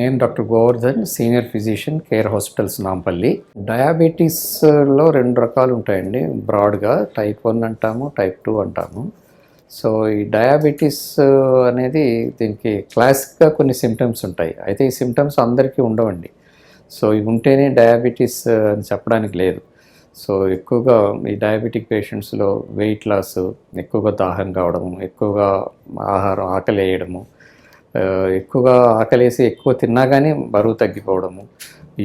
నేను doctor Govardhan, senior physician, Care Hospitals Nampally. డయాబెటీస్లో 2 రకాలు ఉంటాయండి బ్రాడ్‌గా. టైప్ 1 అంటాము, టైప్ 2 అంటాము. సో, ఈ డయాబెటీస్ అనేది దీనికి క్లాసిక్‌గా కొన్ని సింప్టమ్స్ ఉంటాయి. అయితే ఈ సింప్టమ్స్ అందరికీ ఉండవండి. సో, ఇవి ఉంటేనే డయాబెటీస్ అని చెప్పడానికి లేదు. సో, ఎక్కువగా ఈ డయాబెటిక్ పేషెంట్స్‌లో వెయిట్ లాస్, ఎక్కువగా దాహం కావడము, ఎక్కువగా ఆహారం ఆకలేయడము, ఎక్కువగా ఆకలేసి ఎక్కువ తిన్నా కానీ బరువు తగ్గిపోవడము,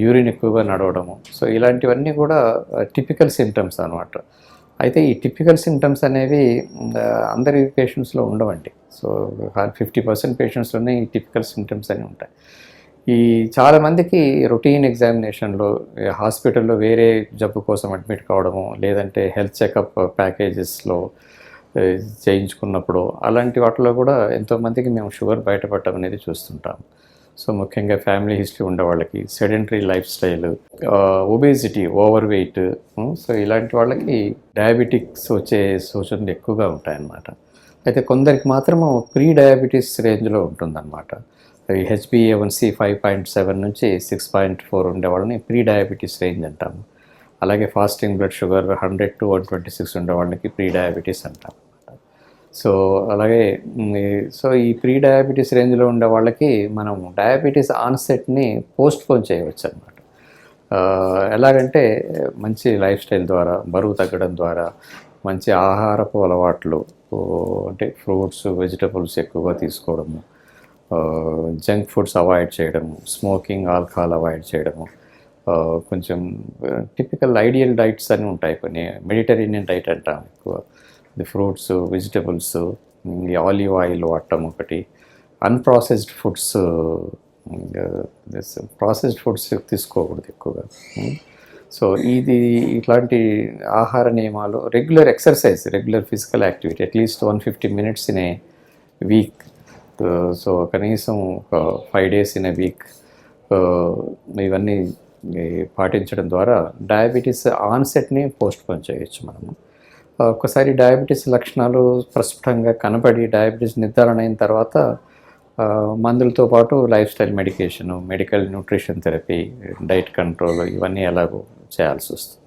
యూరిన్ ఎక్కువగా నడవడము. సో, ఇలాంటివన్నీ కూడా టిపికల్ సింప్టమ్స్ అనమాట. అయితే ఈ టిపికల్ సింప్టమ్స్ అనేవి అందరి పేషెంట్స్‌లో ఉండవండి. సో, 50% పేషెంట్స్‌లోనే ఈ టిపికల్ సింప్టమ్స్ అనేవి ఉంటాయి. ఈ చాలామందికి రొటీన్ ఎగ్జామినేషన్‌లో హాస్పిటల్‌లో వేరే జబ్బు కోసం అడ్మిట్ కావడము, లేదంటే హెల్త్ చెకప్ ప్యాకేజెస్‌లో చేయించుకున్నప్పుడు అలాంటి వాటిలో కూడా ఎంతోమందికి మేము షుగర్ బయటపడటం అనేది చూస్తుంటాం. సో, ముఖ్యంగా ఫ్యామిలీ హిస్టరీ ఉండేవాళ్ళకి, sedentary lifestyle, obesity, overweight, so ఇలాంటి వాళ్ళకి డయాబెటిక్స్ వచ్చే సూచనలు ఎక్కువగా ఉంటాయన్నమాట. అయితే కొందరికి మాత్రము ప్రీ డయాబెటీస్ రేంజ్లో ఉంటుందన్నమాట. ఈ హెచ్బిఏవన్సీ 5.7 నుంచి 6.4 ఉండే వాళ్ళని ప్రీ డయాబెటీస్ రేంజ్ అంటాము. అలాగే ఫాస్టింగ్ బ్లడ్ షుగర్ 100 to 126 ఉండే వాళ్ళకి ప్రీ డయాబెటీస్ అంటాం. సో, అలాగే సో ఈ ప్రీ డయాబెటీస్ రేంజ్లో ఉండే వాళ్ళకి మనం డయాబెటీస్ ఆన్సెట్ని పోస్ట్‌పోన్ చేయవచ్చు అనమాట. ఎలాగంటే మంచి లైఫ్ స్టైల్ ద్వారా, బరువు తగ్గడం ద్వారా, మంచి ఆహారపు అలవాట్లు, అంటే ఫ్రూట్స్, వెజిటబుల్స్ ఎక్కువగా తీసుకోవడము, జంక్ ఫుడ్స్ అవాయిడ్ చేయడము, స్మోకింగ్, ఆల్కహాల్ అవాయిడ్ చేయడము, కొంచెం టిపికల్ ఐడియల్ డైట్స్ అని ఉంటాయి. కొన్ని మెడిటరేనియన్ డైట్ అంటాం ఎక్కువ. ఇది ఫ్రూట్స్, వెజిటబుల్స్, ఈ ఆలివ్ ఆయిల్ వాడటం ఒకటి, అన్‌ప్రాసెస్డ్ ఫుడ్స్, ప్రాసెస్డ్ ఫుడ్స్ తీసుకోకూడదు ఎక్కువగా. సో, ఇట్లాంటి ఆహార నియమాలు, regular exercise, regular physical activity, at least 150 minutes in a week. So, కనీసం ఒక 5 days ఇన్ ఏ వీక్ ఇవన్నీ పాటించడం ద్వారా డయాబెటీస్ ఆన్సెట్ని పోస్ట్‌పోన్ చేయొచ్చు మనము. ఒక్కసారి డయాబెటీస్ లక్షణాలు ప్రస్ఫుటంగా కనపడి డయాబెటీస్ నిర్ధారణ అయిన తర్వాత మందులతో పాటు life style medication, medical nutrition therapy, diet control ఇవన్నీ ఎలాగో చేయాల్సి వస్తుంది.